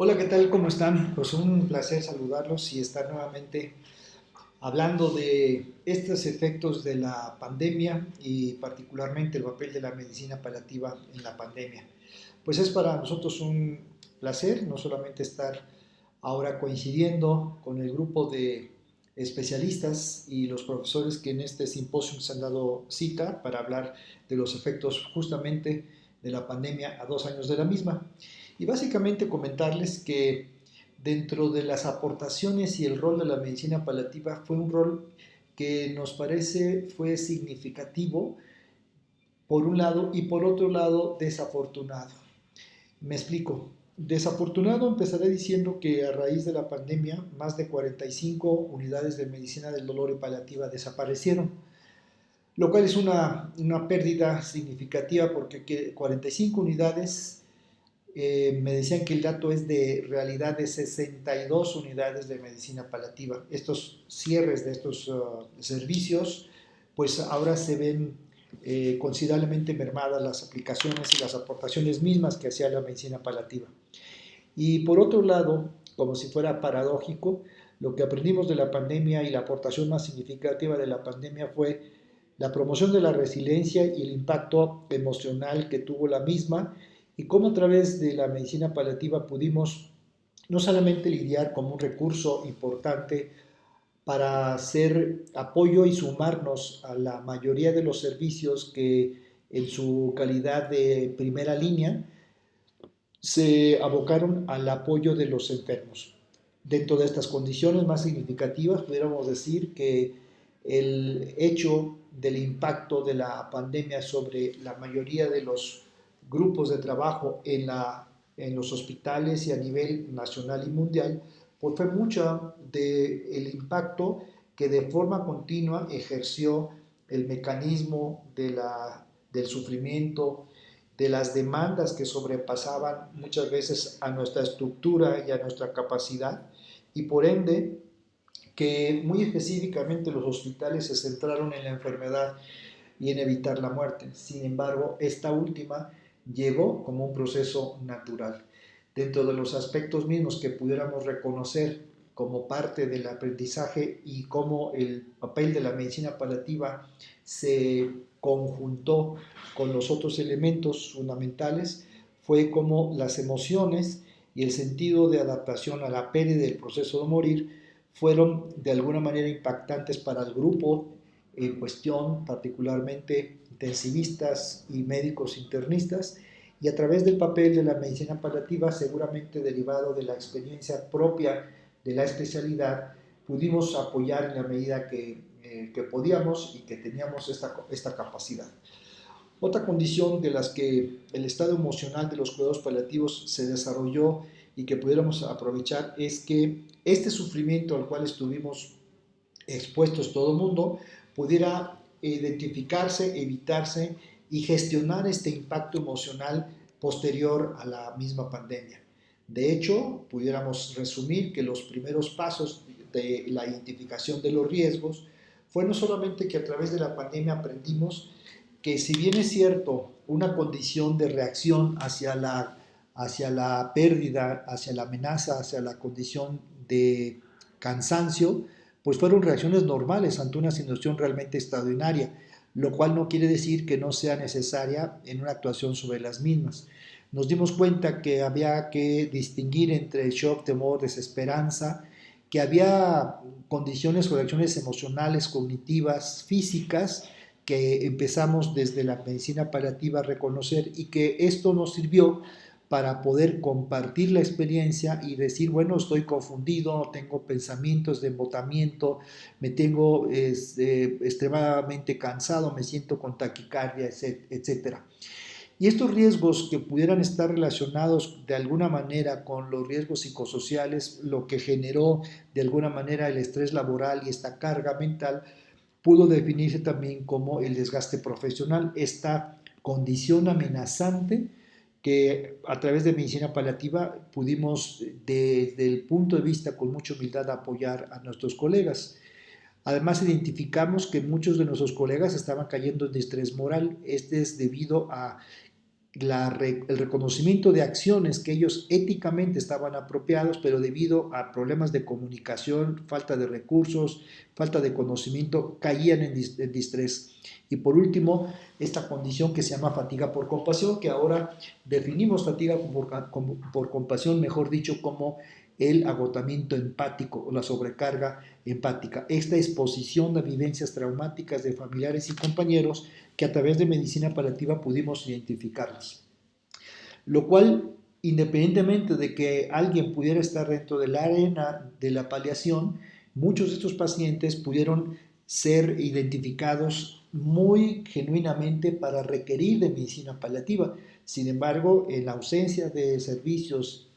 Hola, ¿qué tal? ¿Cómo están? Pues un placer saludarlos y estar nuevamente hablando de estos efectos de la pandemia y particularmente el papel de la medicina paliativa en la pandemia. Pues es para nosotros un placer no solamente estar ahora coincidiendo con el grupo de especialistas y los profesores que en este simposio se han dado cita para hablar de los efectos justamente de la pandemia a 2 años de la misma. Y básicamente comentarles que dentro de las aportaciones y el rol de la medicina paliativa fue un rol que nos parece fue significativo por un lado y por otro lado desafortunado. Me explico. Desafortunado empezaré diciendo que a raíz de la pandemia más de 45 unidades de medicina del dolor y paliativa desaparecieron, lo cual es una pérdida significativa porque 45 unidades, me decían que el dato es de realidad de 62 unidades de medicina paliativa. Estos cierres de estos servicios, pues ahora se ven considerablemente mermadas las aplicaciones y las aportaciones mismas que hacía la medicina paliativa. Y por otro lado, como si fuera paradójico, lo que aprendimos de la pandemia y la aportación más significativa de la pandemia fue la promoción de la resiliencia y el impacto emocional que tuvo la misma y cómo a través de la medicina paliativa pudimos no solamente lidiar como un recurso importante para hacer apoyo y sumarnos a la mayoría de los servicios que en su calidad de primera línea se abocaron al apoyo de los enfermos. Dentro de estas condiciones más significativas, pudiéramos decir que el hecho del impacto de la pandemia sobre la mayoría de los grupos de trabajo en los hospitales y a nivel nacional y mundial, pues fue mucho del impacto que de forma continua ejerció el mecanismo del sufrimiento, de las demandas que sobrepasaban muchas veces a nuestra estructura y a nuestra capacidad, y por ende que muy específicamente los hospitales se centraron en la enfermedad y en evitar la muerte. Sin embargo, esta última llegó como un proceso natural. Dentro de los aspectos mismos que pudiéramos reconocer como parte del aprendizaje y cómo el papel de la medicina paliativa se conjuntó con los otros elementos fundamentales, fue como las emociones y el sentido de adaptación a la pérdida del proceso de morir fueron de alguna manera impactantes para el grupo en cuestión, particularmente intensivistas y médicos internistas, y a través del papel de la medicina paliativa, seguramente derivado de la experiencia propia de la especialidad, pudimos apoyar en la medida que podíamos y que teníamos esta capacidad. Otra condición de las que el estado emocional de los cuidados paliativos se desarrolló y que pudiéramos aprovechar es que este sufrimiento al cual estuvimos expuestos todo el mundo pudiera identificarse, evitarse y gestionar este impacto emocional posterior a la misma pandemia. De hecho, pudiéramos resumir que los primeros pasos de la identificación de los riesgos fue no solamente que a través de la pandemia aprendimos que si bien es cierto una condición de reacción hacia la pérdida, hacia la amenaza, hacia la condición de cansancio, pues fueron reacciones normales ante una situación realmente extraordinaria, lo cual no quiere decir que no sea necesaria en una actuación sobre las mismas. Nos dimos cuenta que había que distinguir entre shock, temor, desesperanza, que había condiciones o reacciones emocionales, cognitivas, físicas, que empezamos desde la medicina paliativa a reconocer y que esto nos sirvió para poder compartir la experiencia y decir, bueno, estoy confundido, tengo pensamientos de embotamiento, me tengo extremadamente cansado, me siento con taquicardia, etcétera. Y estos riesgos que pudieran estar relacionados de alguna manera con los riesgos psicosociales, lo que generó de alguna manera el estrés laboral y esta carga mental, pudo definirse también como el desgaste profesional, esta condición amenazante que a través de medicina paliativa pudimos desde el punto de vista con mucha humildad apoyar a nuestros colegas. Además, identificamos que muchos de nuestros colegas estaban cayendo en estrés moral. Este es debido a el reconocimiento de acciones que ellos éticamente estaban apropiados, pero debido a problemas de comunicación, falta de recursos, falta de conocimiento, caían en distrés. Y por último, esta condición que se llama fatiga por compasión, que ahora definimos fatiga por compasión, mejor dicho, como el agotamiento empático o la sobrecarga empática. Esta exposición a vivencias traumáticas de familiares y compañeros que a través de medicina paliativa pudimos identificarlas. Lo cual, independientemente de que alguien pudiera estar dentro de la arena de la paliación, muchos de estos pacientes pudieron ser identificados muy genuinamente para requerir de medicina paliativa. Sin embargo, en la ausencia de servicios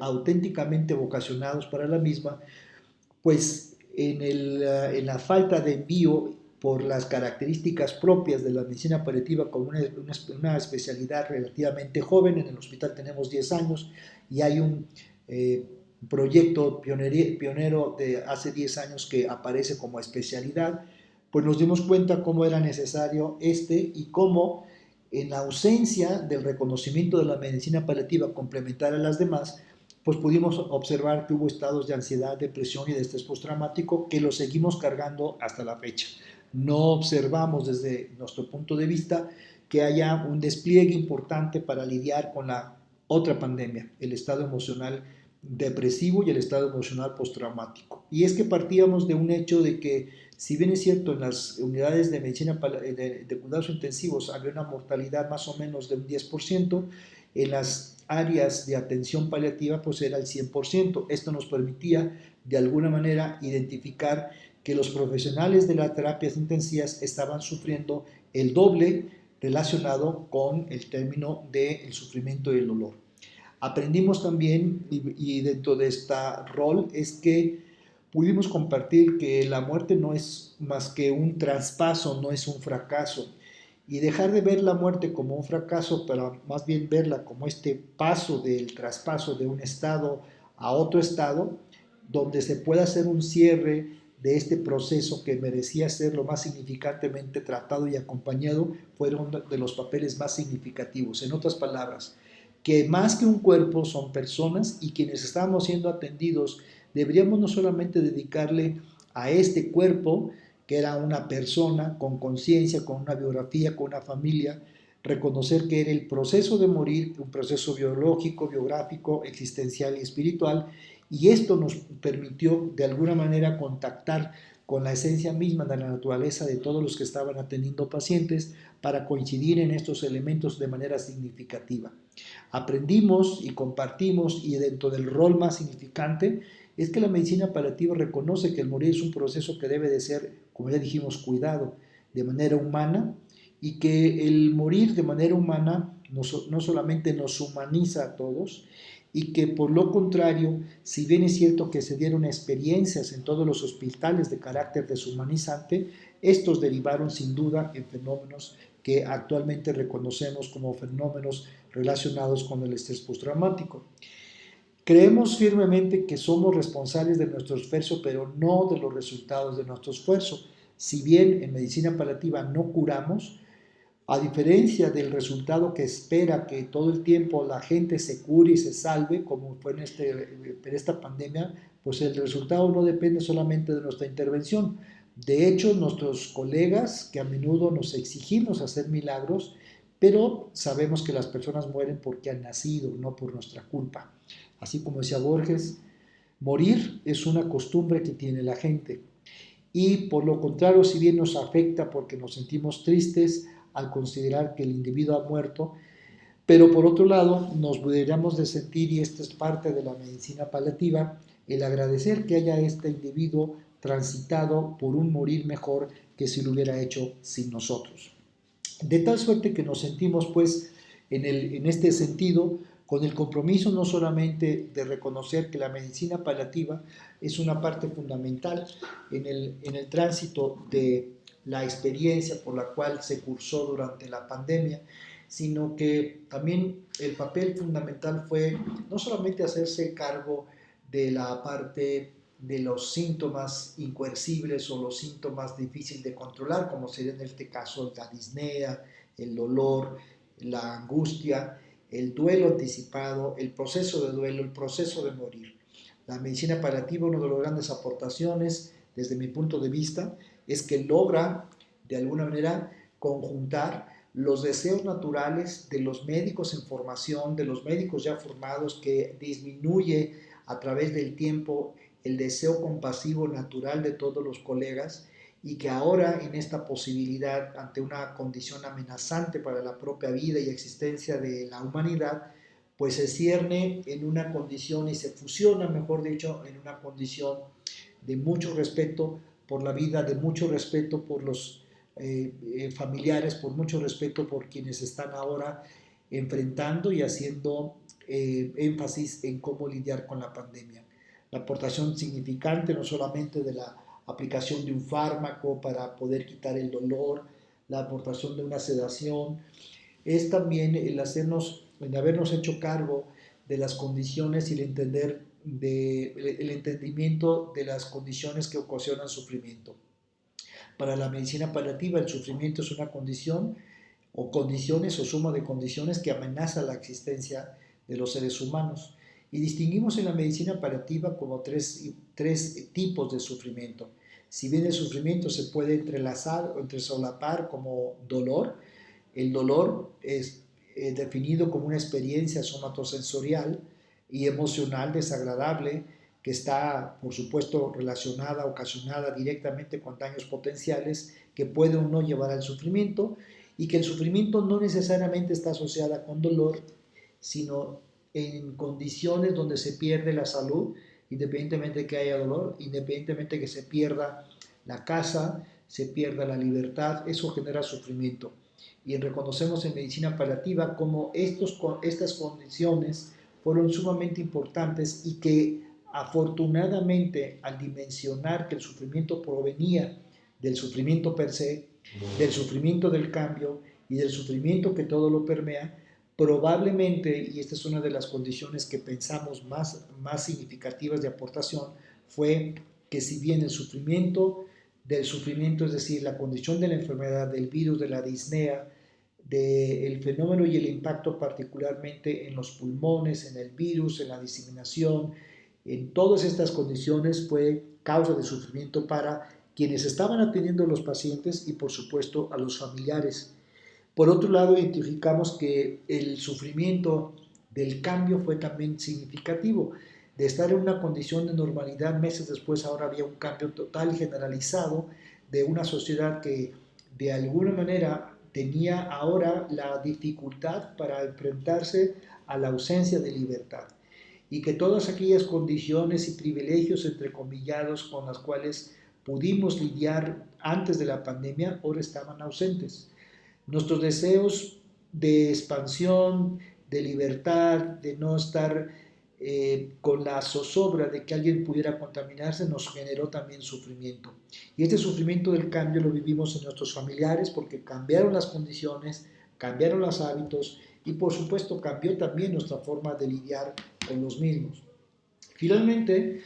auténticamente vocacionados para la misma, pues en la falta de envío por las características propias de la medicina paliativa como una especialidad relativamente joven, en el hospital tenemos 10 años y hay un proyecto pionero de hace 10 años que aparece como especialidad, pues nos dimos cuenta cómo era necesario y cómo en la ausencia del reconocimiento de la medicina paliativa complementar a las demás, pues pudimos observar que hubo estados de ansiedad, depresión y de estrés postraumático que los seguimos cargando hasta la fecha. No observamos desde nuestro punto de vista que haya un despliegue importante para lidiar con la otra pandemia, el estado emocional depresivo y el estado emocional postraumático. Y es que partíamos de un hecho de que, si bien es cierto, en las unidades de medicina de cuidados intensivos había una mortalidad más o menos de un 10%, en las áreas de atención paliativa pues era el 100%. Esto nos permitía de alguna manera identificar que los profesionales de las terapias intensivas estaban sufriendo el doble relacionado con el término del sufrimiento y el dolor. Aprendimos también, y dentro de este rol, es que pudimos compartir que la muerte no es más que un traspaso, no es un fracaso. Y dejar de ver la muerte como un fracaso, pero más bien verla como este paso del traspaso de un estado a otro estado, donde se pueda hacer un cierre de este proceso que merecía ser lo más significantemente tratado y acompañado, fueron de los papeles más significativos. En otras palabras, que más que un cuerpo son personas y quienes estamos siendo atendidos deberíamos no solamente dedicarle a este cuerpo, que era una persona con conciencia, con una biografía, con una familia, reconocer que era el proceso de morir, un proceso biológico, biográfico, existencial y espiritual, y esto nos permitió de alguna manera contactar con la esencia misma de la naturaleza de todos los que estaban atendiendo pacientes para coincidir en estos elementos de manera significativa. Aprendimos y compartimos, y dentro del rol más significante es que la medicina paliativa reconoce que el morir es un proceso que debe de ser, como ya dijimos, cuidado de manera humana, y que el morir de manera humana no solamente nos humaniza a todos, y que por lo contrario, si bien es cierto que se dieron experiencias en todos los hospitales de carácter deshumanizante, estos derivaron sin duda en fenómenos que actualmente reconocemos como fenómenos relacionados con el estrés postraumático. Creemos firmemente que somos responsables de nuestro esfuerzo, pero no de los resultados de nuestro esfuerzo. Si bien en medicina paliativa no curamos, a diferencia del resultado que espera que todo el tiempo la gente se cure y se salve, como fue en esta pandemia, pues el resultado no depende solamente de nuestra intervención. De hecho, nuestros colegas, que a menudo nos exigimos hacer milagros, pero sabemos que las personas mueren porque han nacido, no por nuestra culpa. Así como decía Borges, morir es una costumbre que tiene la gente. Y por lo contrario, si bien nos afecta porque nos sentimos tristes al considerar que el individuo ha muerto, pero por otro lado nos deberíamos de sentir, y esta es parte de la medicina paliativa, el agradecer que haya este individuo transitado por un morir mejor que si lo hubiera hecho sin nosotros. De tal suerte que nos sentimos pues en este sentido con el compromiso no solamente de reconocer que la medicina paliativa es una parte fundamental en el tránsito de la experiencia por la cual se cursó durante la pandemia, sino que también el papel fundamental fue no solamente hacerse cargo de la parte de los síntomas incoercibles o los síntomas difíciles de controlar, como sería en este caso la disnea, el dolor, la angustia, el duelo anticipado, el proceso de duelo, el proceso de morir. La medicina paliativa, una de las grandes aportaciones desde mi punto de vista, es que logra de alguna manera conjuntar los deseos naturales de los médicos en formación, de los médicos ya formados, que disminuye a través del tiempo el deseo compasivo natural de todos los colegas, y que ahora en esta posibilidad, ante una condición amenazante para la propia vida y existencia de la humanidad, pues se cierne en una condición y se fusiona, mejor dicho, en una condición de mucho respeto por la vida, de mucho respeto por los familiares, por mucho respeto por quienes están ahora enfrentando y haciendo énfasis en cómo lidiar con la pandemia. La aportación significante no solamente de la aplicación de un fármaco para poder quitar el dolor, la aportación de una sedación, es también el habernos hecho cargo de las condiciones y el entendimiento de las condiciones que ocasionan sufrimiento. Para la medicina paliativa, el sufrimiento es una condición o condiciones o suma de condiciones que amenaza la existencia de los seres humanos. Y distinguimos en la medicina paliativa como tres tipos de sufrimiento. Si bien el sufrimiento se puede entrelazar o entresolapar como dolor, el dolor es definido como una experiencia somatosensorial y emocional desagradable que está, por supuesto, relacionada, ocasionada directamente con daños potenciales que puede o no llevar al sufrimiento, y que el sufrimiento no necesariamente está asociado con dolor, sino en condiciones donde se pierde la salud, independientemente de que haya dolor, independientemente de que se pierda la casa, se pierda la libertad, eso genera sufrimiento. Y reconocemos en medicina paliativa cómo estas condiciones fueron sumamente importantes y que afortunadamente, al dimensionar que el sufrimiento provenía del sufrimiento per se, del sufrimiento del cambio y del sufrimiento que todo lo permea, probablemente, y esta es una de las condiciones que pensamos más significativas de aportación, fue que si bien el sufrimiento del sufrimiento, es decir, la condición de la enfermedad, del virus, de la disnea, del fenómeno y el impacto particularmente en los pulmones, en el virus, en la diseminación, en todas estas condiciones fue causa de sufrimiento para quienes estaban atendiendo a los pacientes y por supuesto a los familiares. Por otro lado, identificamos que el sufrimiento del cambio fue también significativo. De estar en una condición de normalidad, meses después ahora había un cambio total y generalizado de una sociedad que de alguna manera tenía ahora la dificultad para enfrentarse a la ausencia de libertad, y que todas aquellas condiciones y privilegios entrecomillados con las cuales pudimos lidiar antes de la pandemia ahora estaban ausentes. Nuestros deseos de expansión, de libertad, de no estar con la zozobra de que alguien pudiera contaminarse, nos generó también sufrimiento. Y este sufrimiento del cambio lo vivimos en nuestros familiares porque cambiaron las condiciones, cambiaron los hábitos y por supuesto cambió también nuestra forma de lidiar con los mismos. Finalmente,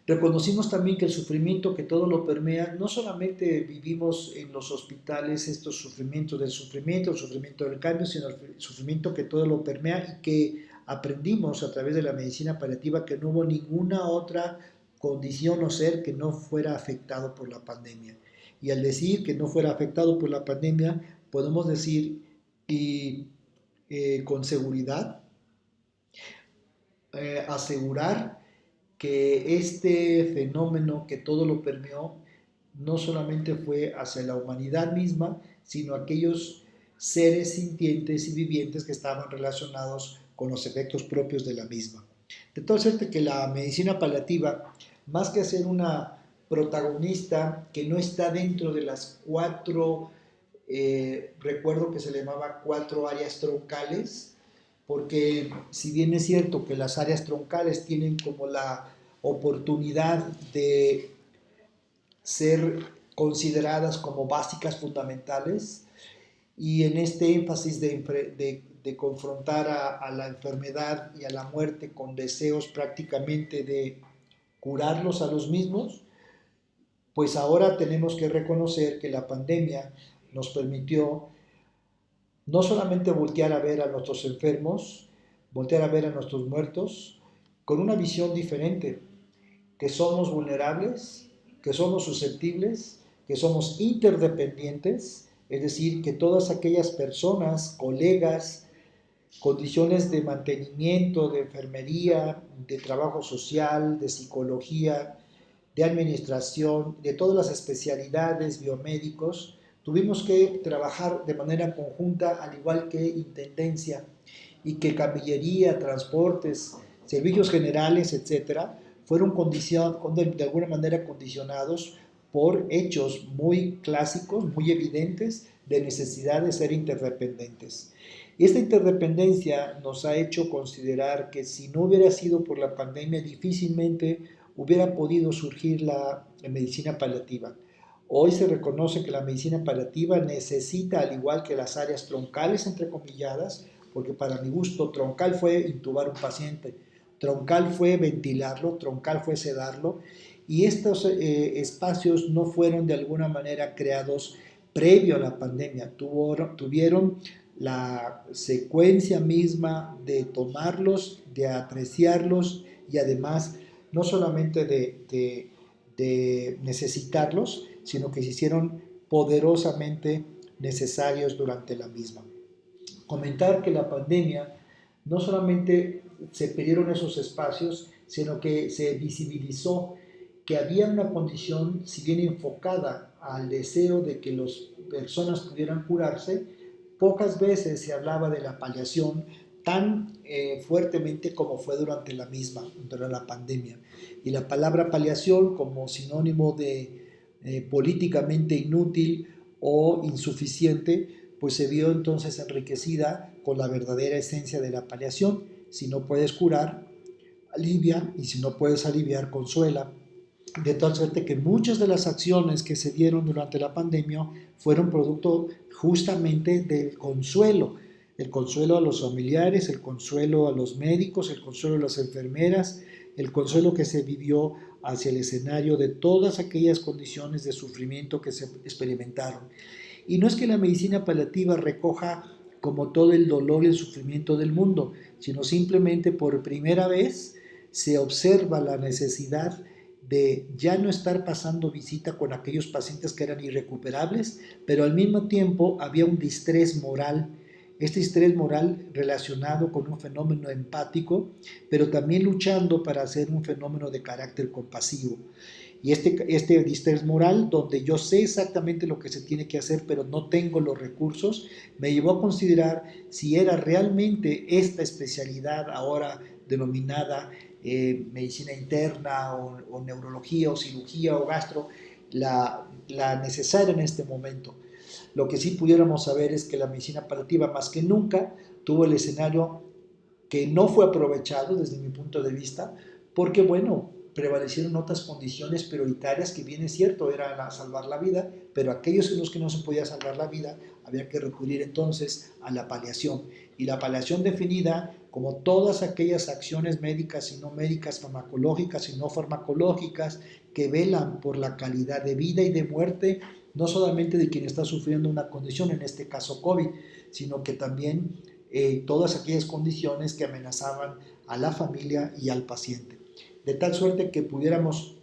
reconocimos también que el sufrimiento que todo lo permea, no solamente vivimos en los hospitales estos sufrimientos del sufrimiento, el sufrimiento del cambio, sino el sufrimiento que todo lo permea, y que aprendimos a través de la medicina paliativa que no hubo ninguna otra condición o ser que no fuera afectado por la pandemia. Y al decir que no fuera afectado por la pandemia, podemos decir y con seguridad asegurar que este fenómeno que todo lo permeó no solamente fue hacia la humanidad misma, sino aquellos seres sintientes y vivientes que estaban relacionados con los efectos propios de la misma. De tal suerte que la medicina paliativa, más que ser una protagonista que no está dentro de las recuerdo que se le llamaba 4 áreas troncales, porque si bien es cierto que las áreas troncales tienen como la oportunidad de ser consideradas como básicas fundamentales, y en este énfasis de confrontar a la enfermedad y a la muerte con deseos prácticamente de curarlos a los mismos, pues ahora tenemos que reconocer que la pandemia nos permitió No solamente voltear a ver a nuestros enfermos, voltear a ver a nuestros muertos con una visión diferente, que somos vulnerables, que somos susceptibles, que somos interdependientes, es decir, que todas aquellas personas, colegas, condiciones de mantenimiento, de enfermería, de trabajo social, de psicología, de administración, de todas las especialidades biomédicos, tuvimos que trabajar de manera conjunta, al igual que intendencia, y que camillería, transportes, servicios generales, etcétera, fueron de alguna manera condicionados por hechos muy clásicos, muy evidentes, de necesidad de ser interdependientes. Y esta interdependencia nos ha hecho considerar que si no hubiera sido por la pandemia, difícilmente hubiera podido surgir la medicina paliativa. Hoy se reconoce que la medicina paliativa necesita, al igual que las áreas troncales, entrecomilladas, porque para mi gusto troncal fue intubar un paciente, troncal fue ventilarlo, troncal fue sedarlo, y estos espacios no fueron de alguna manera creados previo a la pandemia, tuvieron la secuencia misma de tomarlos, de apreciarlos y además no solamente de necesitarlos, sino que se hicieron poderosamente necesarios durante la misma. Comentar que la pandemia no solamente se perdieron esos espacios, sino que se visibilizó que había una condición, si bien enfocada al deseo de que las personas pudieran curarse, pocas veces se hablaba de la paliación tan fuertemente como fue durante la misma, durante la pandemia. Y la palabra paliación como sinónimo de políticamente inútil o insuficiente, pues se vio entonces enriquecida con la verdadera esencia de la paliación. Si no puedes curar, alivia, y si no puedes aliviar, consuela. De tal suerte que muchas de las acciones que se dieron durante la pandemia fueron producto justamente del consuelo. El consuelo a los familiares, el consuelo a los médicos, el consuelo a las enfermeras, el consuelo que se vivió hacia el escenario de todas aquellas condiciones de sufrimiento que se experimentaron. Y no es que la medicina paliativa recoja como todo el dolor y el sufrimiento del mundo, sino simplemente por primera vez se observa la necesidad de ya no estar pasando visita con aquellos pacientes que eran irrecuperables, pero al mismo tiempo había un distrés moral. Este distrés moral relacionado con un fenómeno empático, pero también luchando para hacer un fenómeno de carácter compasivo. Y este distrés moral, donde yo sé exactamente lo que se tiene que hacer, pero no tengo los recursos, me llevó a considerar si era realmente esta especialidad ahora denominada medicina interna o neurología o cirugía o gastro, la necesaria en este momento. Lo que sí pudiéramos saber es que la medicina paliativa más que nunca tuvo el escenario que no fue aprovechado desde mi punto de vista, porque bueno, prevalecieron otras condiciones prioritarias que bien es cierto, era salvar la vida, pero aquellos en los que no se podía salvar la vida, había que recurrir entonces a la paliación. Y la paliación definida como todas aquellas acciones médicas y no médicas, farmacológicas y no farmacológicas, que velan por la calidad de vida y de muerte, no solamente de quien está sufriendo una condición, en este caso COVID, sino que también todas aquellas condiciones que amenazaban a la familia y al paciente. De tal suerte que pudiéramos,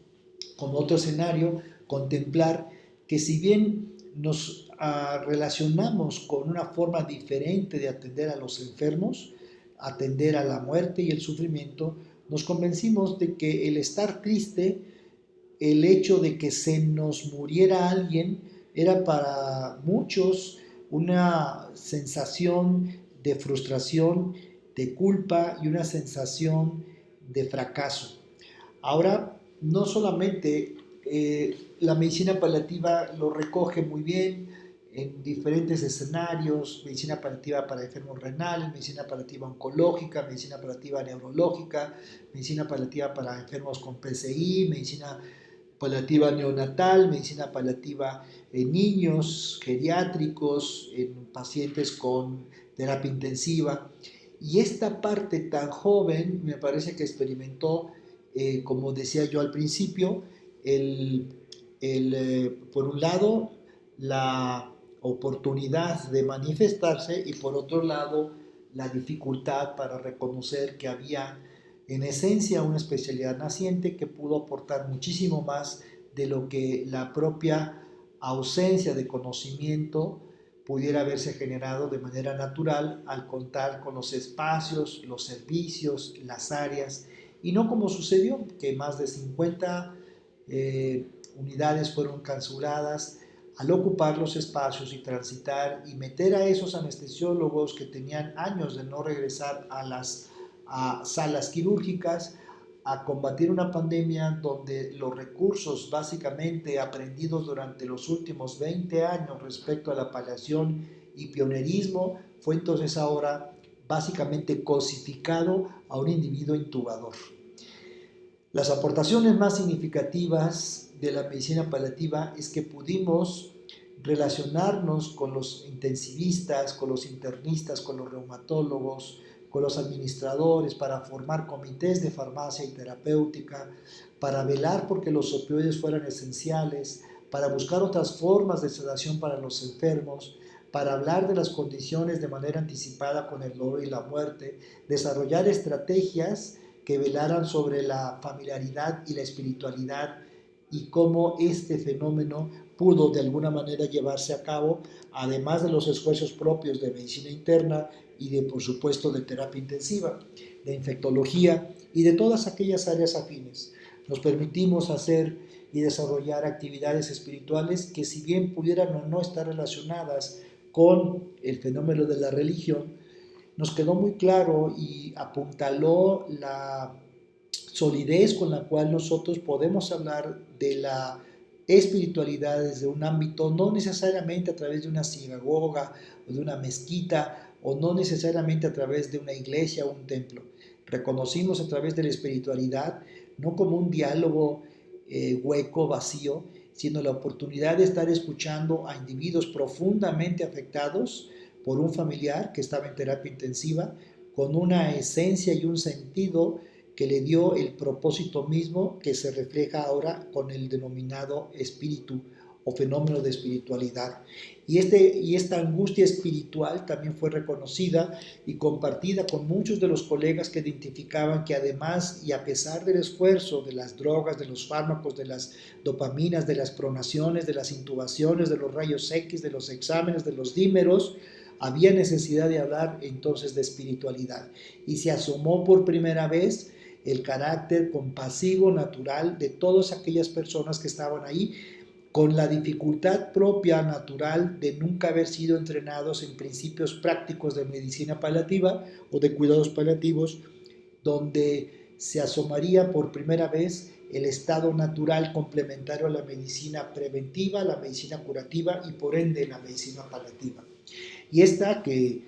como otro escenario, contemplar que si bien nos relacionamos con una forma diferente de atender a los enfermos, atender a la muerte y el sufrimiento, nos convencimos de que el estar triste, el hecho de que se nos muriera alguien, era para muchos una sensación de frustración, de culpa y una sensación de fracaso. Ahora, no solamente la medicina paliativa lo recoge muy bien en diferentes escenarios, medicina paliativa para enfermos renales, medicina paliativa oncológica, medicina paliativa neurológica, medicina paliativa para enfermos con PCI, medicina paliativa neonatal, medicina paliativa en niños, geriátricos, en pacientes con terapia intensiva. Y esta parte tan joven me parece que experimentó, como decía yo al principio, por un lado, la oportunidad de manifestarse y por otro lado la dificultad para reconocer que había en esencia una especialidad naciente que pudo aportar muchísimo más de lo que la propia ausencia de conocimiento pudiera haberse generado de manera natural al contar con los espacios, los servicios, las áreas, y no como sucedió, que más de 50 unidades fueron canceladas al ocupar los espacios y transitar y meter a esos anestesiólogos que tenían años de no regresar a salas quirúrgicas, a combatir una pandemia donde los recursos básicamente aprendidos durante los últimos 20 años respecto a la paliación y pionerismo fue entonces ahora básicamente cosificado a un individuo intubador. Las aportaciones más significativas de la medicina paliativa es que pudimos relacionarnos con los intensivistas, con los internistas, con los reumatólogos, con los administradores para formar comités de farmacia y terapéutica, para velar porque los opioides fueran esenciales, para buscar otras formas de sedación para los enfermos, para hablar de las condiciones de manera anticipada con el dolor y la muerte, desarrollar estrategias que velaran sobre la familiaridad y la espiritualidad y cómo este fenómeno pudo de alguna manera llevarse a cabo, además de los esfuerzos propios de medicina interna y de, por supuesto, de terapia intensiva, de infectología y de todas aquellas áreas afines. Nos permitimos hacer y desarrollar actividades espirituales que, si bien pudieran o no estar relacionadas con el fenómeno de la religión, nos quedó muy claro y apuntaló la solidez con la cual nosotros podemos hablar de la espiritualidad desde un ámbito, no necesariamente a través de una sinagoga o de una mezquita, o no necesariamente a través de una iglesia o un templo. Reconocimos a través de la espiritualidad no como un diálogo hueco, vacío, sino la oportunidad de estar escuchando a individuos profundamente afectados por un familiar que estaba en terapia intensiva, con una esencia y un sentido que le dio el propósito mismo que se refleja ahora con el denominado espíritu o fenómeno de espiritualidad. Y esta angustia espiritual también fue reconocida y compartida con muchos de los colegas que identificaban que además y a pesar del esfuerzo de las drogas, de los fármacos, de las dopaminas, de las pronaciones, de las intubaciones, de los rayos X, de los exámenes, de los dímeros, había necesidad de hablar entonces de espiritualidad. Y se asomó por primera vez el carácter compasivo, natural de todas aquellas personas que estaban ahí, con la dificultad propia, natural, de nunca haber sido entrenados en principios prácticos de medicina paliativa o de cuidados paliativos, donde se asomaría por primera vez el estado natural complementario a la medicina preventiva, la medicina curativa y por ende la medicina paliativa. Y esta que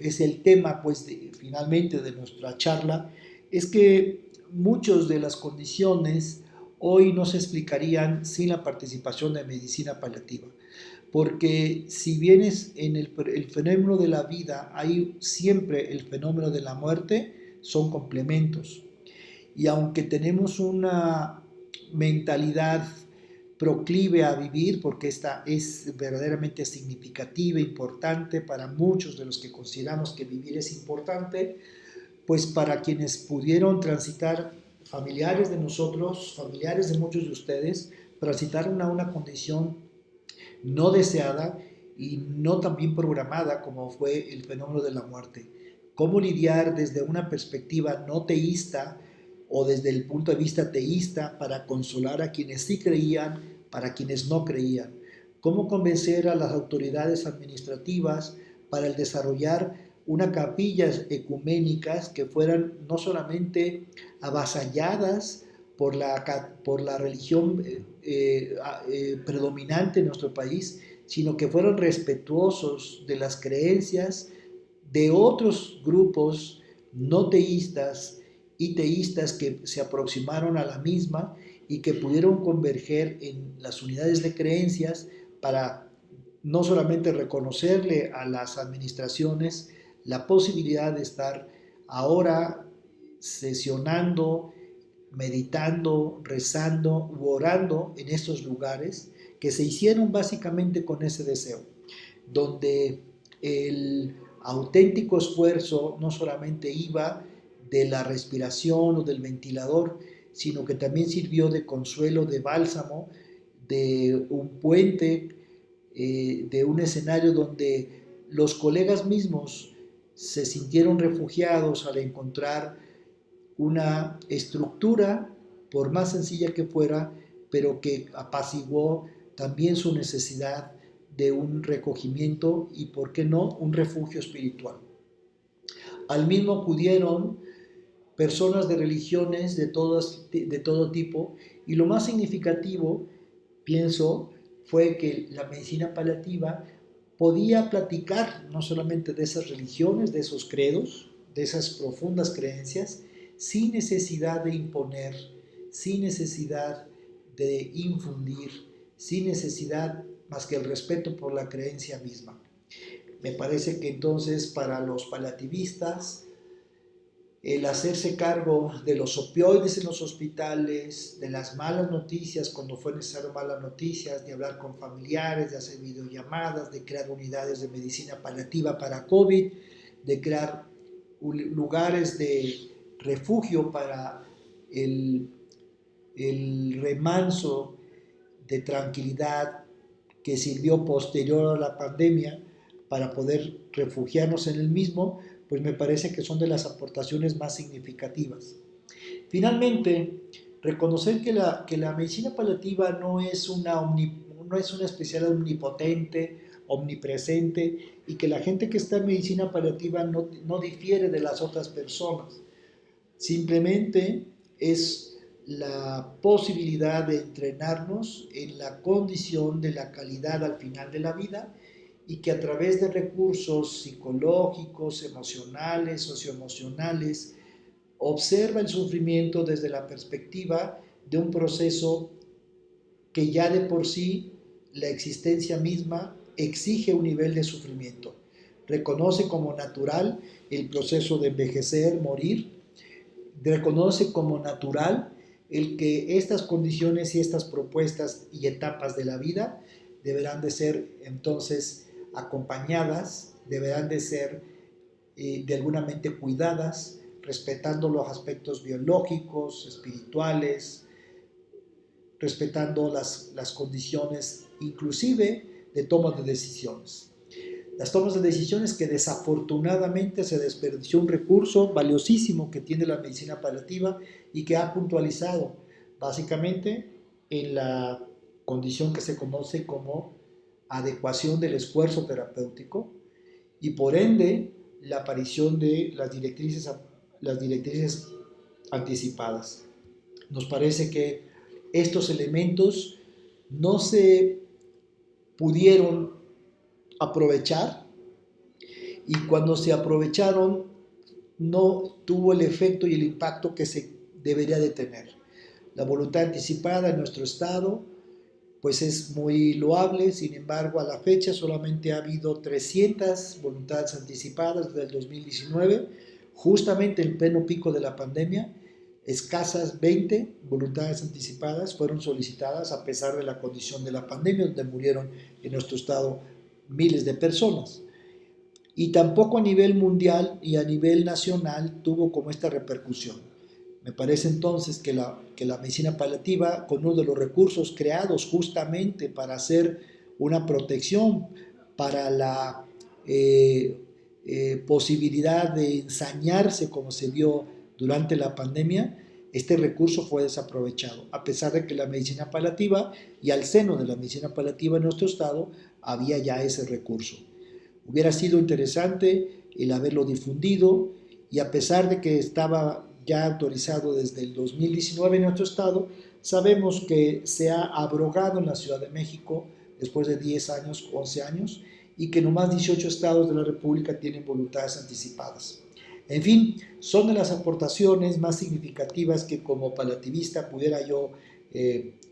es el tema pues finalmente de nuestra charla, es que muchas de las condiciones hoy no se explicarían sin la participación de medicina paliativa, porque si bien es en el fenómeno de la vida hay siempre el fenómeno de la muerte, son complementos. Y aunque tenemos una mentalidad proclive a vivir, porque esta es verdaderamente significativa, importante para muchos de los que consideramos que vivir es importante, pues para quienes pudieron transitar, familiares de nosotros, familiares de muchos de ustedes, transitaron a una condición no deseada y no tan bien programada como fue el fenómeno de la muerte. ¿Cómo lidiar desde una perspectiva no teísta o desde el punto de vista teísta para consolar a quienes sí creían, para quienes no creían? ¿Cómo convencer a las autoridades administrativas para el desarrollar unas capillas ecuménicas que fueran no solamente avasalladas por la religión predominante en nuestro país, sino que fueron respetuosos de las creencias de otros grupos no teístas y teístas que se aproximaron a la misma y que pudieron converger en las unidades de creencias para no solamente reconocerle a las administraciones la posibilidad de estar ahora sesionando, meditando, rezando u orando en estos lugares que se hicieron básicamente con ese deseo, donde el auténtico esfuerzo no solamente iba de la respiración o del ventilador, sino que también sirvió de consuelo, de bálsamo, de un puente, de un escenario donde los colegas mismos se sintieron refugiados al encontrar una estructura, por más sencilla que fuera, pero que apaciguó también su necesidad de un recogimiento y, por qué no, un refugio espiritual. Al mismo acudieron personas de religiones de todo tipo, y lo más significativo, pienso, fue que la medicina paliativa podía platicar no solamente de esas religiones, de esos credos, de esas profundas creencias, sin necesidad de imponer, sin necesidad de infundir, sin necesidad más que el respeto por la creencia misma. Me parece que entonces para los paliativistas, el hacerse cargo de los opioides en los hospitales, de las malas noticias cuando fue necesario malas noticias, de hablar con familiares, de hacer videollamadas, de crear unidades de medicina paliativa para COVID, de crear lugares de refugio para el remanso de tranquilidad que sirvió posterior a la pandemia para poder refugiarnos en el mismo, pues me parece que son de las aportaciones más significativas. Finalmente, reconocer que la medicina paliativa no es una especialidad omnipotente, omnipresente, y que la gente que está en medicina paliativa no difiere de las otras personas. Simplemente es la posibilidad de entrenarnos en la condición de la calidad al final de la vida, y que a través de recursos psicológicos, emocionales, socioemocionales, observa el sufrimiento desde la perspectiva de un proceso que ya de por sí la existencia misma exige un nivel de sufrimiento. Reconoce como natural el proceso de envejecer, morir, reconoce como natural el que estas condiciones y estas propuestas y etapas de la vida deberán de ser entonces acompañadas, deberán de ser de alguna mente cuidadas, respetando los aspectos biológicos, espirituales, respetando las condiciones inclusive de toma de decisiones. Las tomas de decisiones que desafortunadamente se desperdició un recurso valiosísimo que tiene la medicina paliativa y que ha puntualizado básicamente en la condición que se conoce como adecuación del esfuerzo terapéutico, y por ende la aparición de las directrices anticipadas. Nos parece que estos elementos no se pudieron aprovechar, y cuando se aprovecharon no tuvo el efecto y el impacto que se debería de tener. La voluntad anticipada en nuestro estado pues es muy loable. Sin embargo, a la fecha solamente ha habido 300 voluntades anticipadas desde el 2019, justamente en pleno pico de la pandemia. Escasas 20 voluntades anticipadas fueron solicitadas a pesar de la condición de la pandemia, donde murieron en nuestro estado miles de personas. Y tampoco a nivel mundial y a nivel nacional tuvo como esta repercusión. Me parece entonces que la medicina paliativa, con uno de los recursos creados justamente para hacer una protección para la posibilidad de ensañarse como se vio durante la pandemia, este recurso fue desaprovechado, a pesar de que la medicina paliativa y al seno de la medicina paliativa en nuestro estado había ya ese recurso. Hubiera sido interesante el haberlo difundido, y a pesar de que estaba ya autorizado desde el 2019 en nuestro estado, sabemos que se ha abrogado en la Ciudad de México después de 10 años, 11 años, y que nomás 18 estados de la República tienen voluntades anticipadas. En fin, son de las aportaciones más significativas que como paliativista pudiera yo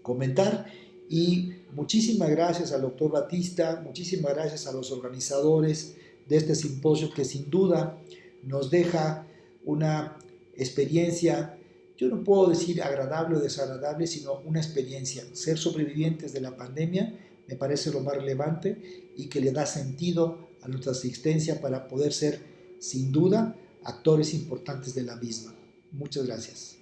comentar, y muchísimas gracias al doctor Batista, muchísimas gracias a los organizadores de este simposio que sin duda nos deja una experiencia yo no puedo decir agradable o desagradable, sino una experiencia. Ser sobrevivientes de la pandemia me parece lo más relevante y que le da sentido a nuestra existencia para poder ser, sin duda, actores importantes de la misma. Muchas gracias.